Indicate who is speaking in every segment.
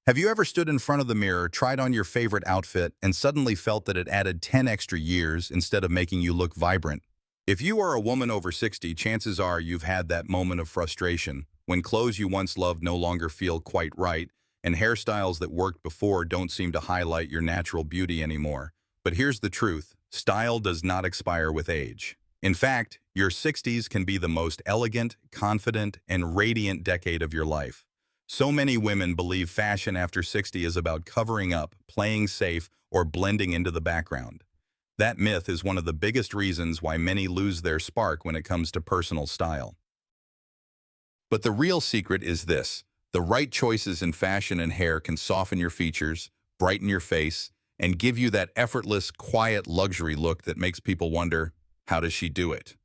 Speaker 1: Have you ever stood in front of the mirror, tried on your favorite outfit, and suddenly felt that it added 10 extra years instead of making you look vibrant? If you are a woman over 60, chances are you've had that moment of frustration when clothes you once loved no longer feel quite right and hairstyles that worked before don't seem to highlight your natural beauty anymore. But here's the truth. Style does not expire with age. In fact, your 60s can be the most elegant, confident, and radiant decade of your life. So many women believe fashion after 60 is about covering up, playing safe, or blending into the background. That myth is one of the biggest reasons why many lose their spark when it comes to personal style. But the real secret is this. The right choices in fashion and hair can soften your features, brighten your face, and give you that effortless, quiet luxury look that makes people wonder, how does she do it?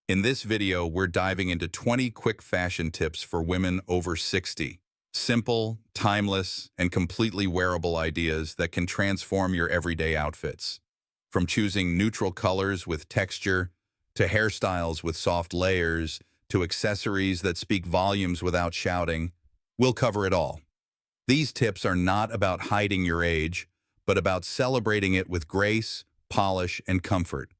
Speaker 1: In this video, we're diving into 20 quick fashion tips for women over 60. Simple, timeless, and completely wearable ideas that can transform your everyday outfits. From choosing neutral colors with texture, to hairstyles with soft layers, to accessories that speak volumes without shouting, we'll cover it all. These tips are not about hiding your age, but about celebrating it with grace, polish, and comfort.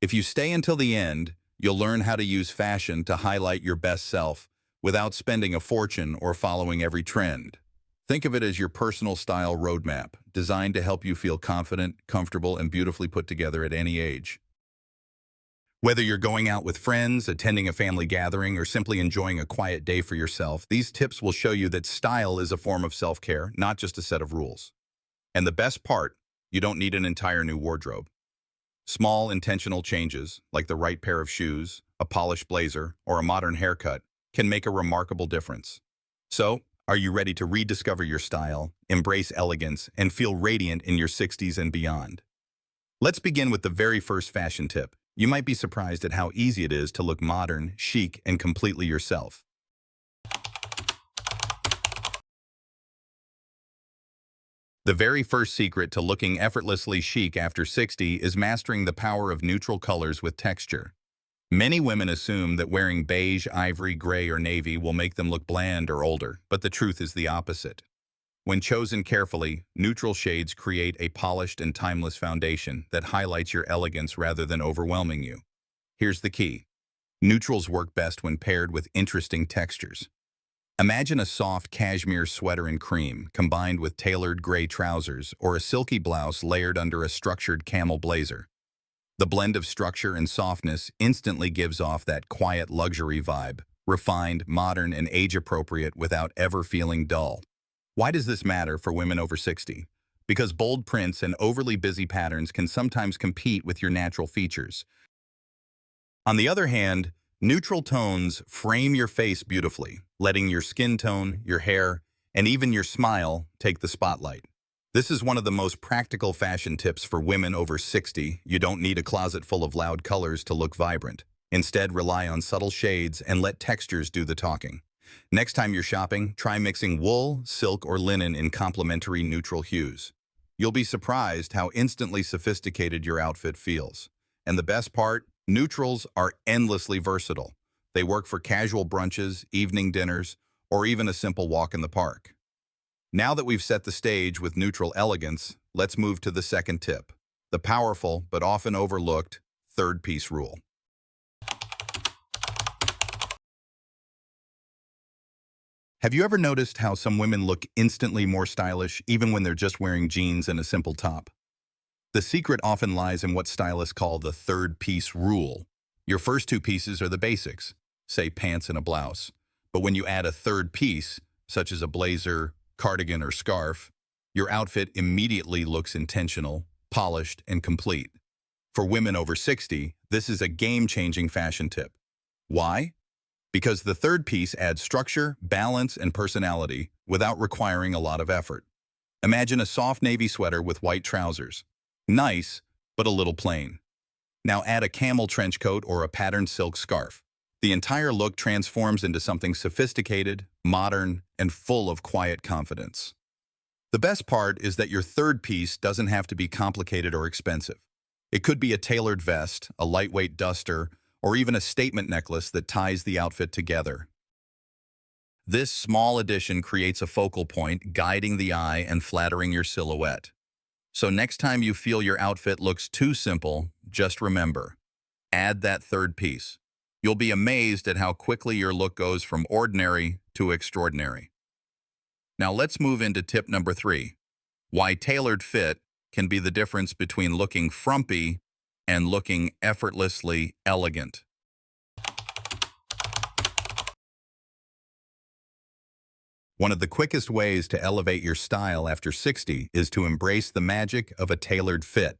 Speaker 1: If you stay until the end, you'll learn how to use fashion to highlight your best self, without spending a fortune or following every trend. Think of it as your personal style roadmap, designed to help you feel confident, comfortable, and beautifully put together at any age. Whether you're going out with friends, attending a family gathering, or simply enjoying a quiet day for yourself, these tips will show you that style is a form of self-care, not just a set of rules. And the best part, you don't need an entire new wardrobe. Small, intentional changes, like the right pair of shoes, a polished blazer, or a modern haircut, can make a remarkable difference. So, are you ready to rediscover your style, embrace elegance, and feel radiant in your 60s and beyond? Let's begin with the very first fashion tip. You might be surprised at how easy it is to look modern, chic, and completely yourself. The very first secret to looking effortlessly chic after 60 is mastering the power of neutral colors with texture. Many women assume that wearing beige, ivory, gray, or navy will make them look bland or older, but the truth is the opposite. When chosen carefully, neutral shades create a polished and timeless foundation that highlights your elegance rather than overwhelming you. Here's the key. Neutrals work best when paired with interesting textures. Imagine a soft cashmere sweater in cream combined with tailored gray trousers or a silky blouse layered under a structured camel blazer. The blend of structure and softness instantly gives off that quiet luxury vibe, refined, modern, and age-appropriate without ever feeling dull. Why does this matter for women over 60? Because bold prints and overly busy patterns can sometimes compete with your natural features. On the other hand, neutral tones frame your face beautifully, letting your skin tone, your hair, and even your smile take the spotlight. This is one of the most practical fashion tips for women over 60. You don't need a closet full of loud colors to look vibrant. Instead, rely on subtle shades and let textures do the talking. Next time you're shopping, try mixing wool, silk, or linen in complementary neutral hues. You'll be surprised how instantly sophisticated your outfit feels. And the best part, neutrals are endlessly versatile. They work for casual brunches, evening dinners, or even a simple walk in the park. Now that we've set the stage with neutral elegance, let's move to the second tip, the powerful but often overlooked third-piece rule. Have you ever noticed how some women look instantly more stylish even when they're just wearing jeans and a simple top? The secret often lies in what stylists call the third-piece rule. Your first two pieces are the basics, say pants and a blouse. But when you add a third piece, such as a blazer, cardigan, or scarf, your outfit immediately looks intentional, polished, and complete. For women over 60, this is a game-changing fashion tip. Why? Because the third piece adds structure, balance, and personality without requiring a lot of effort. Imagine a soft navy sweater with white trousers. Nice, but a little plain. Now add a camel trench coat or a patterned silk scarf. The entire look transforms into something sophisticated, modern, and full of quiet confidence. The best part is that your third piece doesn't have to be complicated or expensive. It could be a tailored vest, a lightweight duster, or even a statement necklace that ties the outfit together. This small addition creates a focal point, guiding the eye and flattering your silhouette. So next time you feel your outfit looks too simple, just remember, add that third piece. You'll be amazed at how quickly your look goes from ordinary to extraordinary. Now let's move into tip number 3, why tailored fit can be the difference between looking frumpy and looking effortlessly elegant. One of the quickest ways to elevate your style after 60 is to embrace the magic of a tailored fit.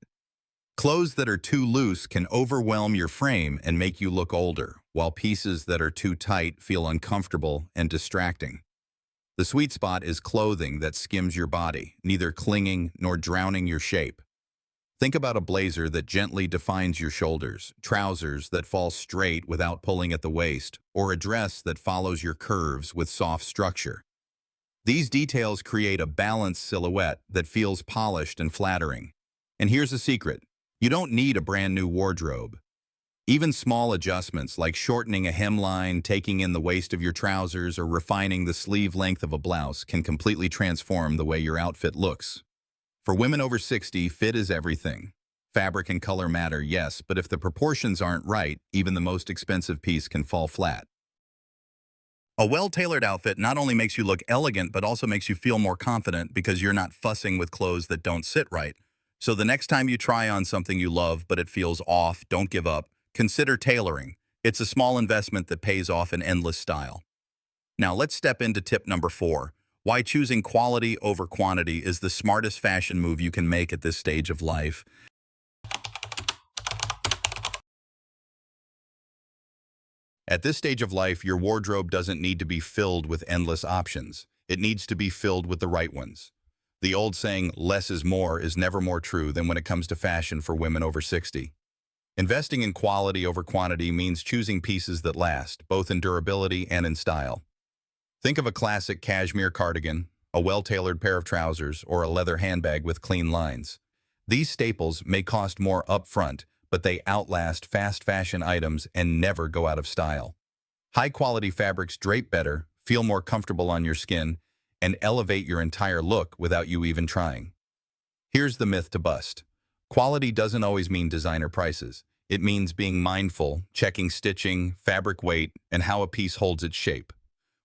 Speaker 1: Clothes that are too loose can overwhelm your frame and make you look older, while pieces that are too tight feel uncomfortable and distracting. The sweet spot is clothing that skims your body, neither clinging nor drowning your shape. Think about a blazer that gently defines your shoulders, trousers that fall straight without pulling at the waist, or a dress that follows your curves with soft structure. These details create a balanced silhouette that feels polished and flattering. And here's a secret. You don't need a brand new wardrobe. Even small adjustments like shortening a hemline, taking in the waist of your trousers, or refining the sleeve length of a blouse can completely transform the way your outfit looks. For women over 60, fit is everything. Fabric and color matter, yes, but if the proportions aren't right, even the most expensive piece can fall flat. A well-tailored outfit not only makes you look elegant, but also makes you feel more confident because you're not fussing with clothes that don't sit right. So the next time you try on something you love but it feels off, don't give up. Consider tailoring. It's a small investment that pays off in endless style. Now let's step into tip number 4, why choosing quality over quantity is the smartest fashion move you can make at this stage of life. At this stage of life, your wardrobe doesn't need to be filled with endless options. It needs to be filled with the right ones. The old saying, less is more, is never more true than when it comes to fashion for women over 60. Investing in quality over quantity means choosing pieces that last, both in durability and in style. Think of a classic cashmere cardigan, a well-tailored pair of trousers, or a leather handbag with clean lines. These staples may cost more upfront, but they outlast fast fashion items and never go out of style. High-quality fabrics drape better, feel more comfortable on your skin, and elevate your entire look without you even trying. Here's the myth to bust. Quality doesn't always mean designer prices. It means being mindful, checking stitching, fabric weight, and how a piece holds its shape.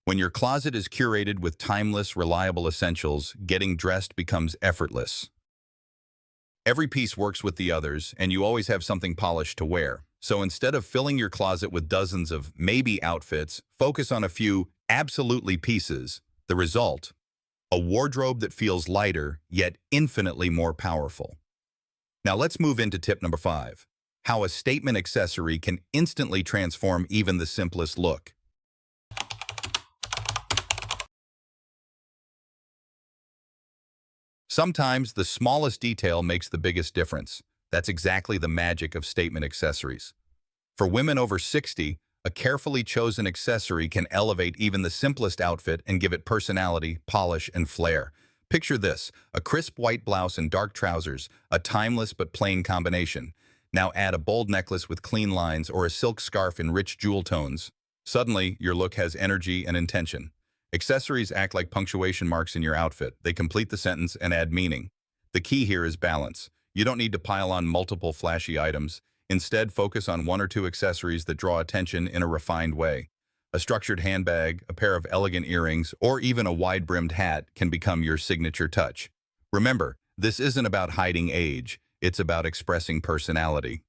Speaker 1: When your closet is curated with timeless, reliable essentials, getting dressed becomes effortless. Every piece works with the others, and you always have something polished to wear. So instead of filling your closet with dozens of maybe outfits, focus on a few absolutely pieces. The result? A wardrobe that feels lighter, yet infinitely more powerful. Now let's move into tip number 5, how a statement accessory can instantly transform even the simplest look. Sometimes the smallest detail makes the biggest difference. That's exactly the magic of statement accessories. For women over 60, a carefully chosen accessory can elevate even the simplest outfit and give it personality, polish, and flair. Picture this, a crisp white blouse and dark trousers, a timeless but plain combination. Now add a bold necklace with clean lines or a silk scarf in rich jewel tones. Suddenly, your look has energy and intention. Accessories act like punctuation marks in your outfit. They complete the sentence and add meaning. The key here is balance. You don't need to pile on multiple flashy items. Instead, focus on 1 or 2 accessories that draw attention in a refined way. A structured handbag, a pair of elegant earrings, or even a wide-brimmed hat can become your signature touch. Remember, this isn't about hiding age. It's about expressing personality.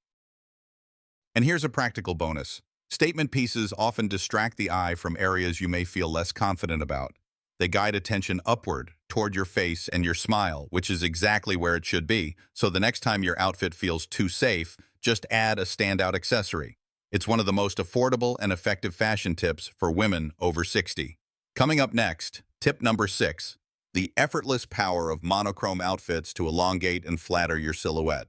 Speaker 1: And here's a practical bonus. Statement pieces often distract the eye from areas you may feel less confident about. They guide attention upward, toward your face and your smile, which is exactly where it should be. So the next time your outfit feels too safe, just add a standout accessory. It's one of the most affordable and effective fashion tips for women over 60. Coming up next, tip number 6, the effortless power of monochrome outfits to elongate and flatter your silhouette.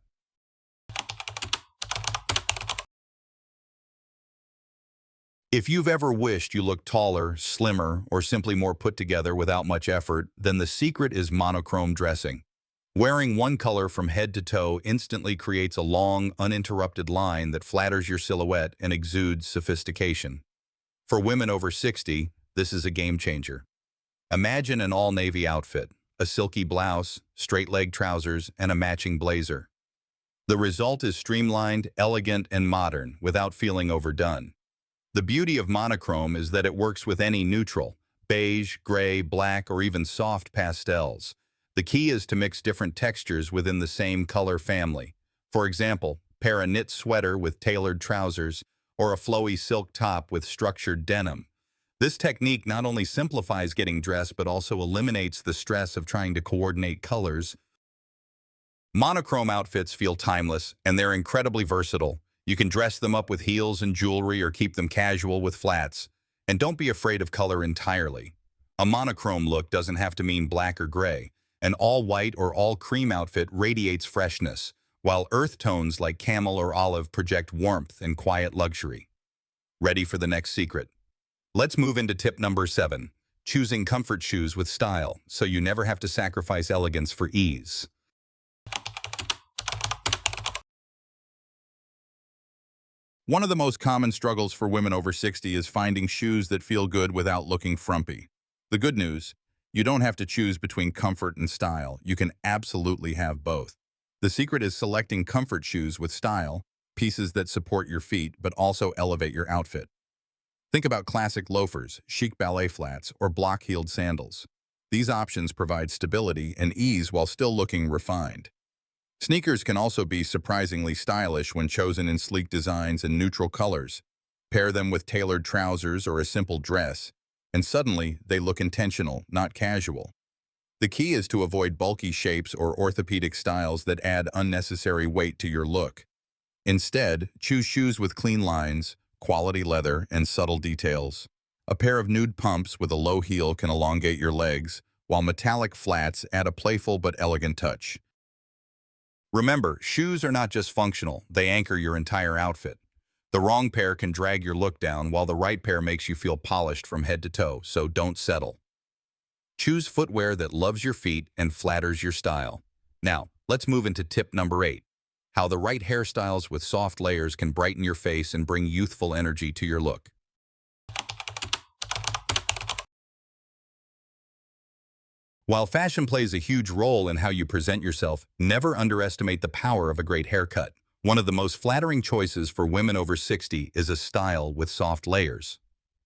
Speaker 1: If you've ever wished you looked taller, slimmer, or simply more put together without much effort, then the secret is monochrome dressing. Wearing one color from head to toe instantly creates a long, uninterrupted line that flatters your silhouette and exudes sophistication. For women over 60, This is a game changer. Imagine an all-navy outfit, a silky blouse, straight-leg trousers, and a matching blazer. The result is streamlined, elegant, and modern without feeling overdone. The beauty of monochrome is that it works with any neutral, beige, gray, black, or even soft pastels. The key is to mix different textures within the same color family. For example, pair a knit sweater with tailored trousers or a flowy silk top with structured denim. This technique not only simplifies getting dressed but also eliminates the stress of trying to coordinate colors. Monochrome outfits feel timeless, and they're incredibly versatile. You can dress them up with heels and jewelry or keep them casual with flats. And don't be afraid of color entirely. A monochrome look doesn't have to mean black or gray. An all-white or all-cream outfit radiates freshness, while earth tones like camel or olive project warmth and quiet luxury. Ready for the next secret? Let's move into tip number 7, choosing comfort shoes with style, so you never have to sacrifice elegance for ease. One of the most common struggles for women over 60 is finding shoes that feel good without looking frumpy. The good news, you don't have to choose between comfort and style. You can absolutely have both. The secret is selecting comfort shoes with style, pieces that support your feet but also elevate your outfit. Think about classic loafers, chic ballet flats, or block-heeled sandals. These options provide stability and ease while still looking refined. Sneakers can also be surprisingly stylish when chosen in sleek designs and neutral colors. Pair them with tailored trousers or a simple dress, and suddenly they look intentional, not casual. The key is to avoid bulky shapes or orthopedic styles that add unnecessary weight to your look. Instead, choose shoes with clean lines, quality leather, and subtle details. A pair of nude pumps with a low heel can elongate your legs, while metallic flats add a playful but elegant touch. Remember, shoes are not just functional, they anchor your entire outfit. The wrong pair can drag your look down, while the right pair makes you feel polished from head to toe, so don't settle. Choose footwear that loves your feet and flatters your style. Now, let's move into tip number 8, how the right hairstyles with soft layers can brighten your face and bring youthful energy to your look. While fashion plays a huge role in how you present yourself, never underestimate the power of a great haircut. One of the most flattering choices for women over 60 is a style with soft layers.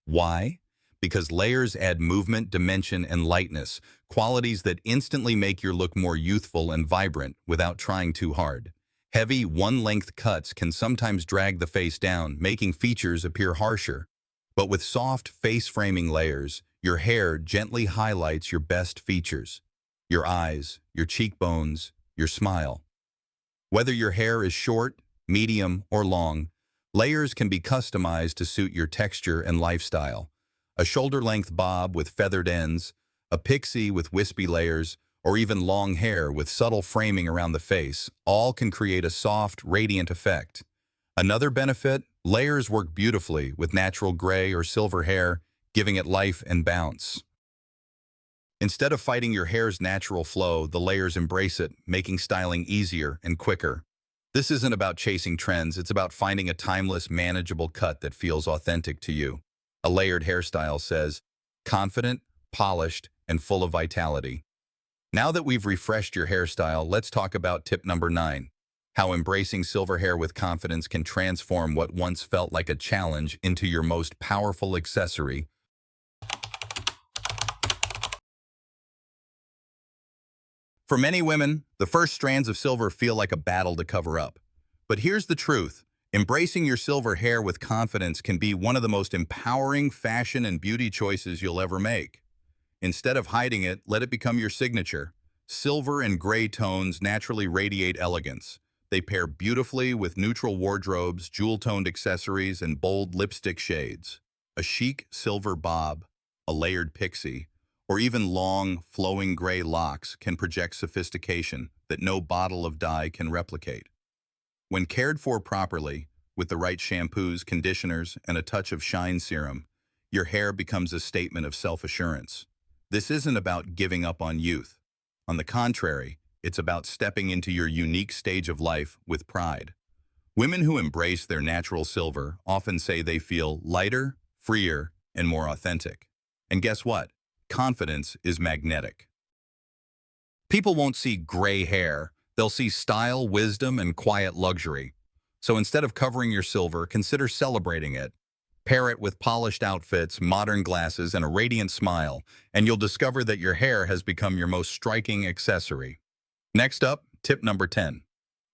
Speaker 1: Why? Because layers add movement, dimension, and lightness, qualities that instantly make your look more youthful and vibrant without trying too hard. Heavy, one-length cuts can sometimes drag the face down, making features appear harsher. But with soft, face-framing layers, your hair gently highlights your best features: your eyes, your cheekbones, your smile. Whether your hair is short, medium, or long, layers can be customized to suit your texture and lifestyle. A shoulder-length bob with feathered ends, a pixie with wispy layers, or even long hair with subtle framing around the face, all can create a soft, radiant effect. Another benefit, layers work beautifully with natural gray or silver hair, giving it life and bounce. Instead of fighting your hair's natural flow, the layers embrace it, making styling easier and quicker. This isn't about chasing trends, it's about finding a timeless, manageable cut that feels authentic to you. A layered hairstyle says, confident, polished, and full of vitality. Now that we've refreshed your hairstyle, let's talk about tip number 9, how embracing silver hair with confidence can transform what once felt like a challenge into your most powerful accessory. For many women, the first strands of silver feel like a battle to cover up. But here's the truth. Embracing your silver hair with confidence can be one of the most empowering fashion and beauty choices you'll ever make. Instead of hiding it, let it become your signature. Silver and gray tones naturally radiate elegance. They pair beautifully with neutral wardrobes, jewel-toned accessories, and bold lipstick shades. A chic silver bob, a layered pixie, or even long, flowing gray locks can project sophistication that no bottle of dye can replicate. When cared for properly, with the right shampoos, conditioners, and a touch of shine serum, your hair becomes a statement of self-assurance. This isn't about giving up on youth. On the contrary, it's about stepping into your unique stage of life with pride. Women who embrace their natural silver often say they feel lighter, freer, and more authentic. And guess what? Confidence is magnetic. People won't see gray hair. They'll see style, wisdom, and quiet luxury. So instead of covering your silver, consider celebrating it. Pair it with polished outfits, modern glasses, and a radiant smile, and you'll discover that your hair has become your most striking accessory. Next up, tip number 10.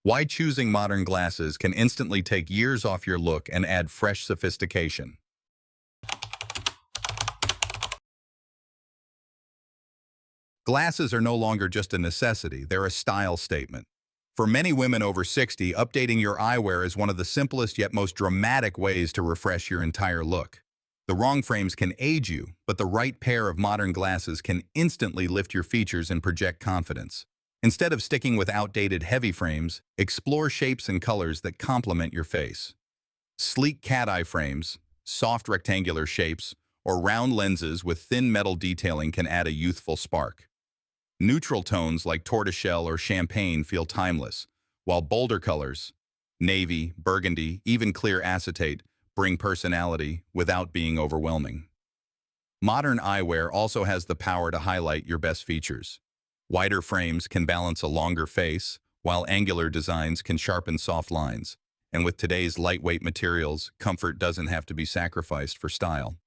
Speaker 1: Why choosing modern glasses can instantly take years off your look and add fresh sophistication. Glasses are no longer just a necessity, they're a style statement. For many women over 60, updating your eyewear is one of the simplest yet most dramatic ways to refresh your entire look. The wrong frames can age you, but the right pair of modern glasses can instantly lift your features and project confidence. Instead of sticking with outdated heavy frames, explore shapes and colors that complement your face. Sleek cat-eye frames, soft rectangular shapes, or round lenses with thin metal detailing can add a youthful spark. Neutral tones like tortoiseshell or champagne feel timeless, while bolder colors, navy, burgundy, even clear acetate, bring personality without being overwhelming. Modern eyewear also has the power to highlight your best features. Wider frames can balance a longer face, while angular designs can sharpen soft lines. And with today's lightweight materials, comfort doesn't have to be sacrificed for style.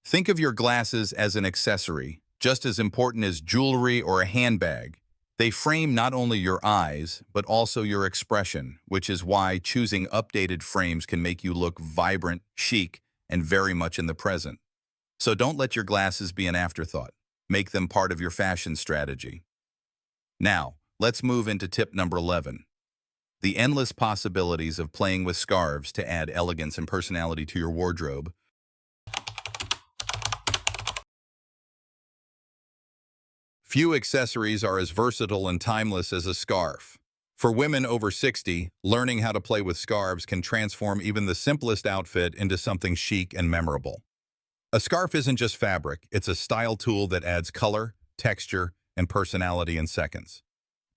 Speaker 1: Think of your glasses as an accessory, just as important as jewelry or a handbag. They frame not only your eyes, but also your expression, which is why choosing updated frames can make you look vibrant, chic, and very much in the present. So don't let your glasses be an afterthought. Make them part of your fashion strategy. Now, let's move into tip number 11. The endless possibilities of playing with scarves to add elegance and personality to your wardrobe. Few accessories are as versatile and timeless as a scarf. For women over 60, learning how to play with scarves can transform even the simplest outfit into something chic and memorable. A scarf isn't just fabric, it's a style tool that adds color, texture, and personality in seconds.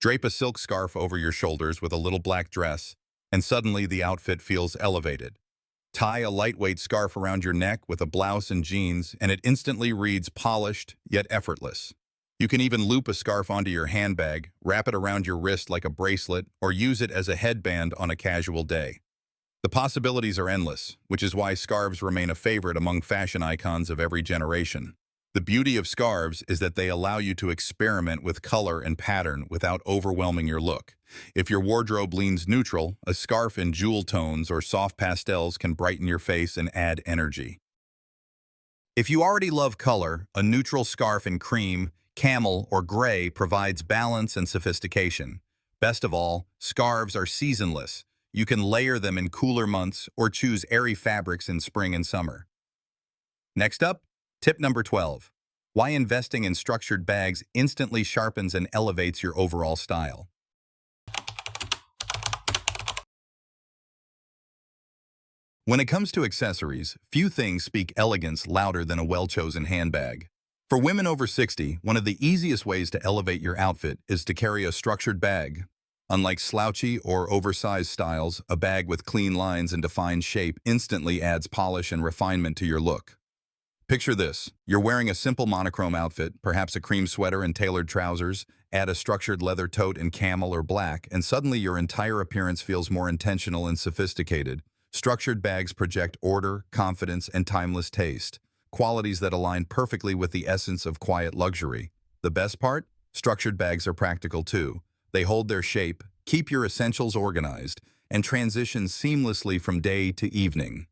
Speaker 1: Drape a silk scarf over your shoulders with a little black dress, and suddenly the outfit feels elevated. Tie a lightweight scarf around your neck with a blouse and jeans, and it instantly reads polished, yet effortless. You can even loop a scarf onto your handbag, wrap it around your wrist like a bracelet, or use it as a headband on a casual day. The possibilities are endless, which is why scarves remain a favorite among fashion icons of every generation. The beauty of scarves is that they allow you to experiment with color and pattern without overwhelming your look. If your wardrobe leans neutral, a scarf in jewel tones or soft pastels can brighten your face and add energy. If you already love color, a neutral scarf in cream, camel, or gray provides balance and sophistication. Best of all, scarves are seasonless. You can layer them in cooler months or choose airy fabrics in spring and summer. Next up, tip number 12. Why investing in structured bags instantly sharpens and elevates your overall style. When it comes to accessories, few things speak elegance louder than a well-chosen handbag. For women over 60, one of the easiest ways to elevate your outfit is to carry a structured bag. Unlike slouchy or oversized styles, a bag with clean lines and defined shape instantly adds polish and refinement to your look. Picture this. You're wearing a simple monochrome outfit, perhaps a cream sweater and tailored trousers, add a structured leather tote in camel or black, and suddenly your entire appearance feels more intentional and sophisticated. Structured bags project order, confidence, and timeless taste, qualities that align perfectly with the essence of quiet luxury. The best part? Structured bags are practical too. They hold their shape, keep your essentials organized, and transition seamlessly from day to evening.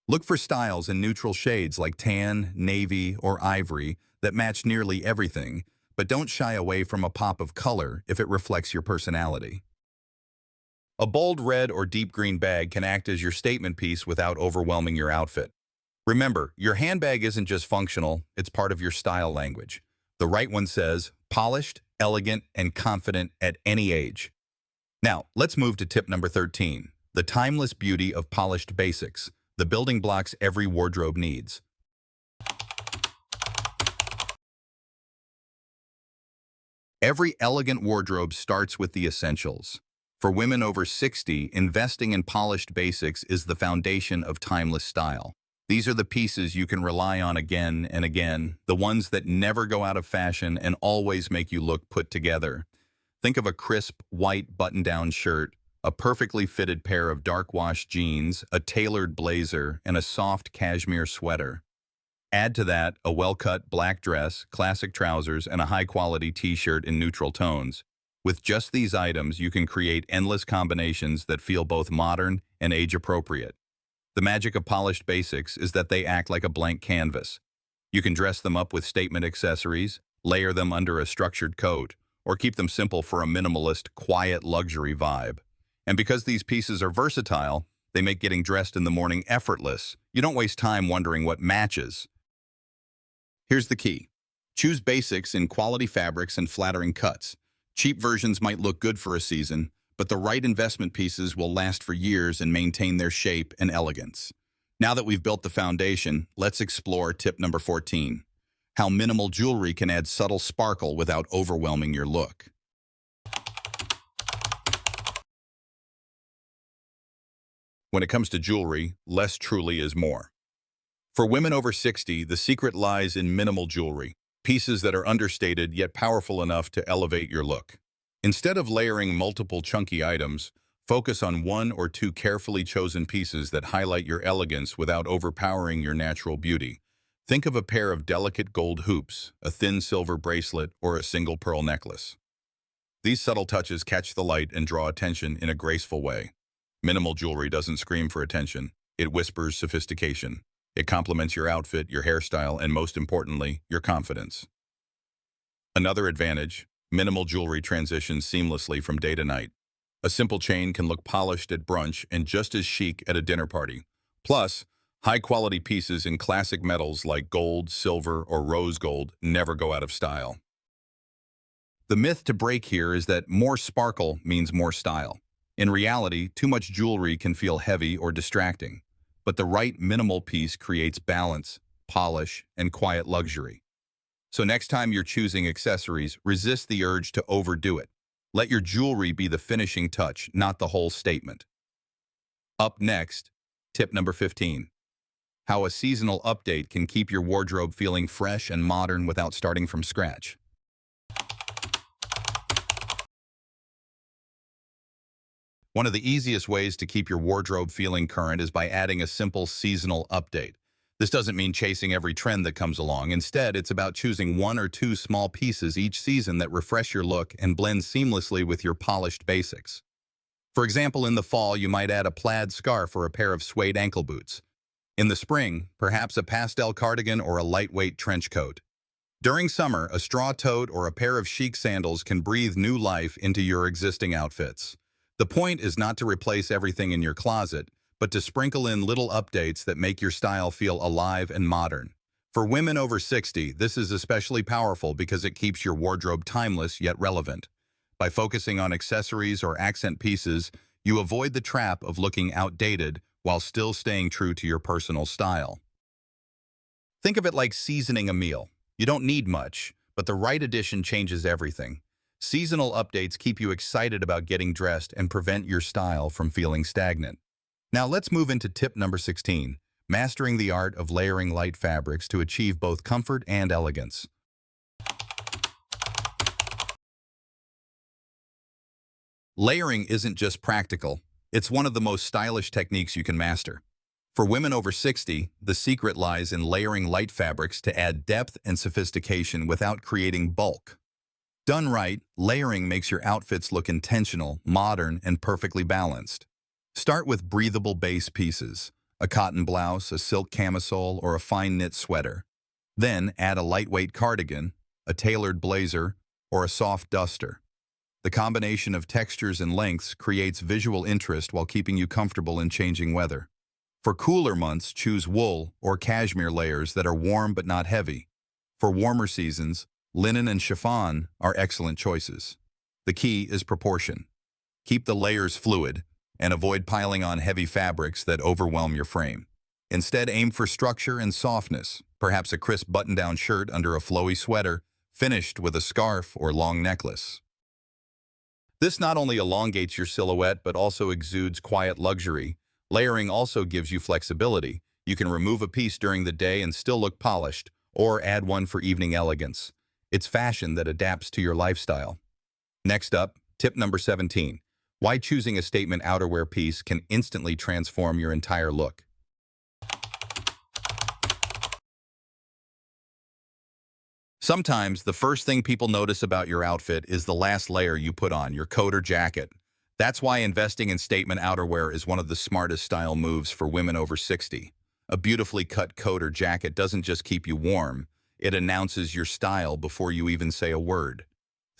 Speaker 1: Look for styles in neutral shades like tan, navy, or ivory that match nearly everything, but don't shy away from a pop of color if it reflects your personality. A bold red or deep green bag can act as your statement piece without overwhelming your outfit. Remember, your handbag isn't just functional, it's part of your style language. The right one says, polished, elegant, and confident at any age. Now, let's move to tip number 13, the timeless beauty of polished basics, the building blocks every wardrobe needs. Every elegant wardrobe starts with the essentials. For women over 60, investing in polished basics is the foundation of timeless style. These are the pieces you can rely on again and again, the ones that never go out of fashion and always make you look put together. Think of a crisp, white button-down shirt, a perfectly fitted pair of dark wash jeans, a tailored blazer, and a soft cashmere sweater. Add to that a well-cut black dress, classic trousers, and a high-quality t-shirt in neutral tones. With just these items, you can create endless combinations that feel both modern and age-appropriate. The magic of polished basics is that they act like a blank canvas. You can dress them up with statement accessories, layer them under a structured coat, or keep them simple for a minimalist, quiet luxury vibe. And because these pieces are versatile, they make getting dressed in the morning effortless. You don't waste time wondering what matches. Here's the key. Choose basics in quality fabrics and flattering cuts. Cheap versions might look good for a season, but the right investment pieces will last for years and maintain their shape and elegance. Now that we've built the foundation, let's explore tip number 14. How minimal jewelry can add subtle sparkle without overwhelming your look. When it comes to jewelry, less truly is more. For women over 60, the secret lies in minimal jewelry, pieces that are understated yet powerful enough to elevate your look. Instead of layering multiple chunky items, focus on one or two carefully chosen pieces that highlight your elegance without overpowering your natural beauty. Think of a pair of delicate gold hoops, a thin silver bracelet, or a single pearl necklace. These subtle touches catch the light and draw attention in a graceful way. Minimal jewelry doesn't scream for attention. It whispers sophistication. It complements your outfit, your hairstyle, and most importantly, your confidence. Another advantage, minimal jewelry transitions seamlessly from day to night. A simple chain can look polished at brunch and just as chic at a dinner party. Plus, high-quality pieces in classic metals like gold, silver, or rose gold never go out of style. The myth to break here is that more sparkle means more style. In reality, too much jewelry can feel heavy or distracting. But the right minimal piece creates balance, polish, and quiet luxury. So next time you're choosing accessories, resist the urge to overdo it. Let your jewelry be the finishing touch, not the whole statement. Up next, tip number 15. How a seasonal update can keep your wardrobe feeling fresh and modern without starting from scratch. One of the easiest ways to keep your wardrobe feeling current is by adding a simple seasonal update. This doesn't mean chasing every trend that comes along. Instead, it's about choosing one or two small pieces each season that refresh your look and blend seamlessly with your polished basics. For example, in the fall, you might add a plaid scarf or a pair of suede ankle boots. In the spring, perhaps a pastel cardigan or a lightweight trench coat. During summer, a straw tote or a pair of chic sandals can breathe new life into your existing outfits. The point is not to replace everything in your closet, but to sprinkle in little updates that make your style feel alive and modern. For women over 60, this is especially powerful because it keeps your wardrobe timeless yet relevant. By focusing on accessories or accent pieces, you avoid the trap of looking outdated while still staying true to your personal style. Think of it like seasoning a meal. You don't need much, but the right addition changes everything. Seasonal updates keep you excited about getting dressed and prevent your style from feeling stagnant. Now let's move into tip number 16, mastering the art of layering light fabrics to achieve both comfort and elegance. Layering isn't just practical, it's one of the most stylish techniques you can master. For women over 60, the secret lies in layering light fabrics to add depth and sophistication without creating bulk. Done right, layering makes your outfits look intentional, modern, and perfectly balanced. Start with breathable base pieces, a cotton blouse, a silk camisole, or a fine knit sweater. Then add a lightweight cardigan, a tailored blazer, or a soft duster. The combination of textures and lengths creates visual interest while keeping you comfortable in changing weather. For cooler months, choose wool or cashmere layers that are warm but not heavy. For warmer seasons, linen and chiffon are excellent choices. The key is proportion. Keep the layers fluid and avoid piling on heavy fabrics that overwhelm your frame. Instead, aim for structure and softness, perhaps a crisp button-down shirt under a flowy sweater, finished with a scarf or long necklace. This not only elongates your silhouette but also exudes quiet luxury. Layering also gives you flexibility. You can remove a piece during the day and still look polished, or add one for evening elegance. It's fashion that adapts to your lifestyle. Next up, tip number 17. Why choosing a statement outerwear piece can instantly transform your entire look. Sometimes, the first thing people notice about your outfit is the last layer you put on, your coat or jacket. That's why investing in statement outerwear is one of the smartest style moves for women over 60. A beautifully cut coat or jacket doesn't just keep you warm, it announces your style before you even say a word.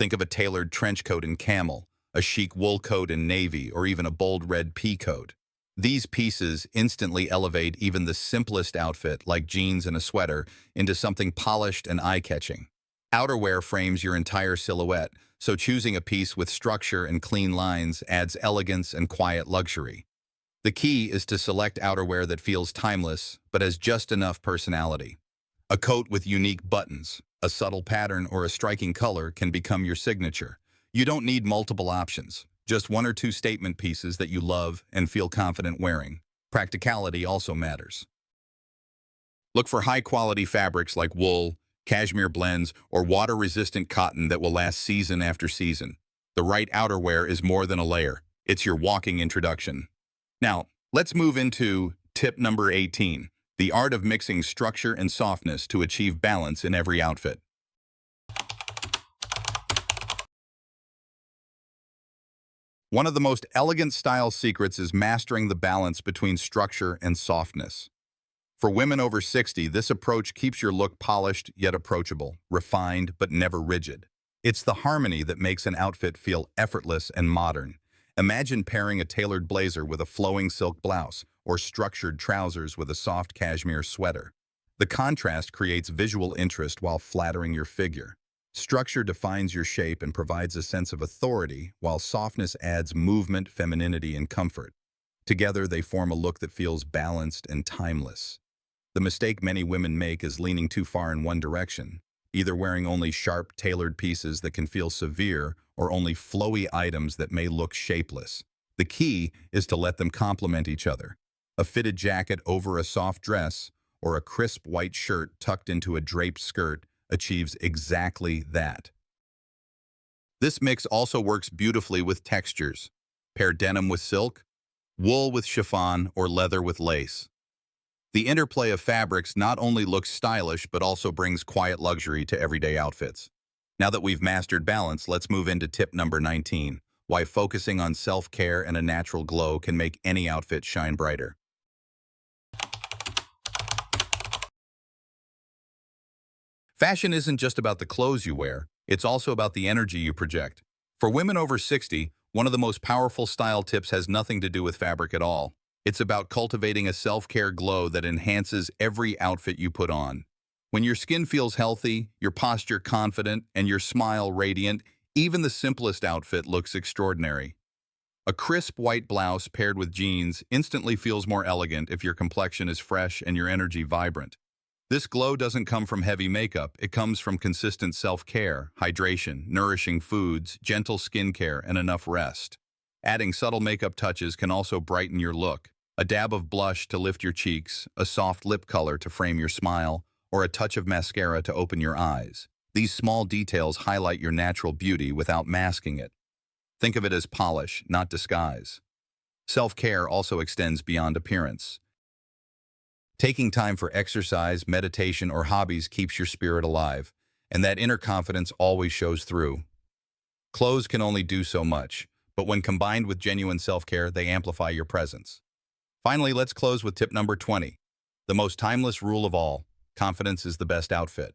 Speaker 1: Think of a tailored trench coat in camel, a chic wool coat in navy, or even a bold red pea coat. These pieces instantly elevate even the simplest outfit, like jeans and a sweater, into something polished and eye-catching. Outerwear frames your entire silhouette, so choosing a piece with structure and clean lines adds elegance and quiet luxury. The key is to select outerwear that feels timeless, but has just enough personality. A coat with unique buttons, a subtle pattern, or a striking color can become your signature. You don't need multiple options, just one or two statement pieces that you love and feel confident wearing. Practicality also matters. Look for high-quality fabrics like wool, cashmere blends, or water-resistant cotton that will last season after season. The right outerwear is more than a layer. It's your walking introduction. Now, let's move into tip number 18, the art of mixing structure and softness to achieve balance in every outfit. One of the most elegant style secrets is mastering the balance between structure and softness. For women over 60, this approach keeps your look polished yet approachable, refined but never rigid. It's the harmony that makes an outfit feel effortless and modern. Imagine pairing a tailored blazer with a flowing silk blouse, or structured trousers with a soft cashmere sweater. The contrast creates visual interest while flattering your figure. Structure defines your shape and provides a sense of authority, while softness adds movement, femininity, and comfort. Together, they form a look that feels balanced and timeless. The mistake many women make is leaning too far in one direction, either wearing only sharp, tailored pieces that can feel severe or only flowy items that may look shapeless. The key is to let them complement each other. A fitted jacket over a soft dress or a crisp white shirt tucked into a draped skirt achieves exactly that. This mix also works beautifully with textures. Pair denim with silk, wool with chiffon, or leather with lace. The interplay of fabrics not only looks stylish but also brings quiet luxury to everyday outfits. Now that we've mastered balance, let's move into tip number 19, why focusing on self-care and a natural glow can make any outfit shine brighter. Fashion isn't just about the clothes you wear, it's also about the energy you project. For women over 60, one of the most powerful style tips has nothing to do with fabric at all. It's about cultivating a self-care glow that enhances every outfit you put on. When your skin feels healthy, your posture confident, and your smile radiant, even the simplest outfit looks extraordinary. A crisp white blouse paired with jeans instantly feels more elegant if your complexion is fresh and your energy vibrant. This glow doesn't come from heavy makeup, it comes from consistent self-care, hydration, nourishing foods, gentle skincare, and enough rest. Adding subtle makeup touches can also brighten your look. A dab of blush to lift your cheeks, a soft lip color to frame your smile, or a touch of mascara to open your eyes. These small details highlight your natural beauty without masking it. Think of it as polish, not disguise. Self-care also extends beyond appearance. Taking time for exercise, meditation, or hobbies keeps your spirit alive, and that inner confidence always shows through. Clothes can only do so much, but when combined with genuine self-care, they amplify your presence. Finally, let's close with tip number 20. The most timeless rule of all, confidence is the best outfit.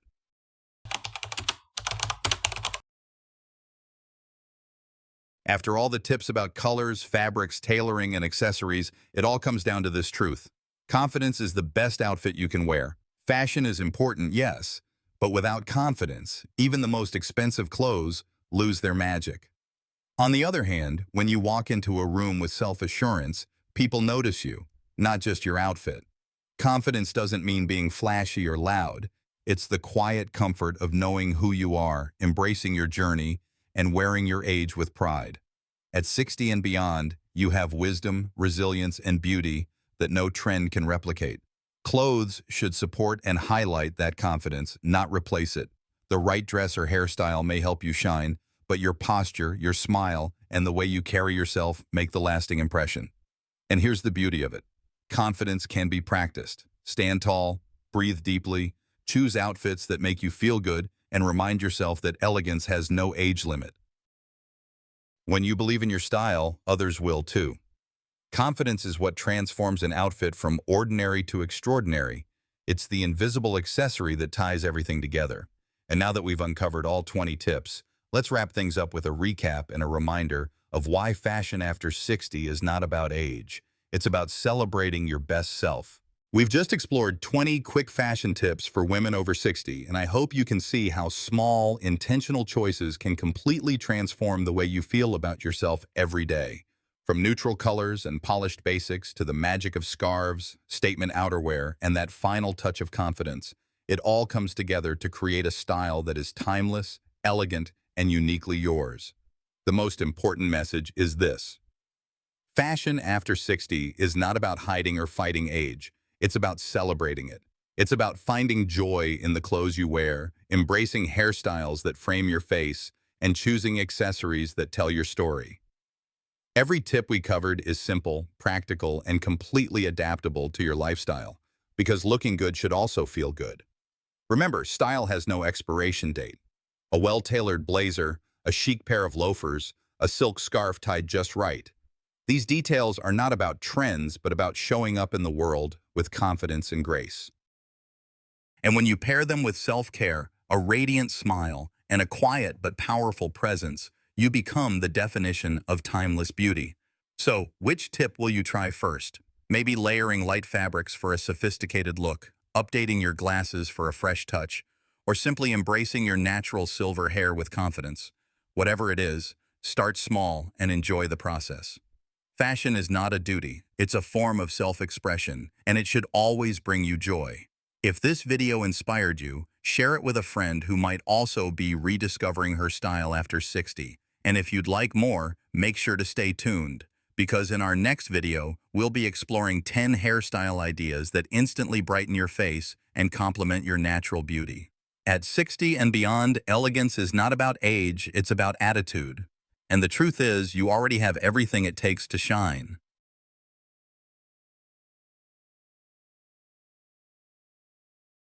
Speaker 1: After all the tips about colors, fabrics, tailoring, and accessories, it all comes down to this truth. Confidence is the best outfit you can wear. Fashion is important, yes, but without confidence, even the most expensive clothes lose their magic. On the other hand, when you walk into a room with self-assurance, people notice you, not just your outfit. Confidence doesn't mean being flashy or loud. It's the quiet comfort of knowing who you are, embracing your journey, and wearing your age with pride. At 60 and beyond, you have wisdom, resilience, and beauty that no trend can replicate. Clothes should support and highlight that confidence, not replace it. The right dress or hairstyle may help you shine, but your posture, your smile, and the way you carry yourself make the lasting impression. And here's the beauty of it. Confidence can be practiced. Stand tall, breathe deeply, choose outfits that make you feel good, and remind yourself that elegance has no age limit. When you believe in your style, others will too. Confidence is what transforms an outfit from ordinary to extraordinary. It's the invisible accessory that ties everything together. And now that we've uncovered all 20 tips, let's wrap things up with a recap and a reminder of why fashion after 60 is not about age. It's about celebrating your best self. We've just explored 20 quick fashion tips for women over 60, and I hope you can see how small, intentional choices can completely transform the way you feel about yourself every day. From neutral colors and polished basics to the magic of scarves, statement outerwear, and that final touch of confidence, it all comes together to create a style that is timeless, elegant, and uniquely yours. The most important message is this. Fashion after 60 is not about hiding or fighting age. It's about celebrating it. It's about finding joy in the clothes you wear, embracing hairstyles that frame your face, and choosing accessories that tell your story. Every tip we covered is simple, practical, and completely adaptable to your lifestyle, because looking good should also feel good. Remember, style has no expiration date. A well-tailored blazer, a chic pair of loafers, a silk scarf tied just right. These details are not about trends, but about showing up in the world with confidence and grace. And when you pair them with self-care, a radiant smile, and a quiet but powerful presence, you become the definition of timeless beauty. So, which tip will you try first? Maybe layering light fabrics for a sophisticated look, updating your glasses for a fresh touch, or simply embracing your natural silver hair with confidence. Whatever it is, start small and enjoy the process. Fashion is not a duty, it's a form of self-expression, and it should always bring you joy. If this video inspired you, share it with a friend who might also be rediscovering her style after 60. And if you'd like more, make sure to stay tuned, because in our next video, we'll be exploring 10 hairstyle ideas that instantly brighten your face and complement your natural beauty. At 60 and beyond, elegance is not about age, it's about attitude. And the truth is, you already have everything it takes to shine.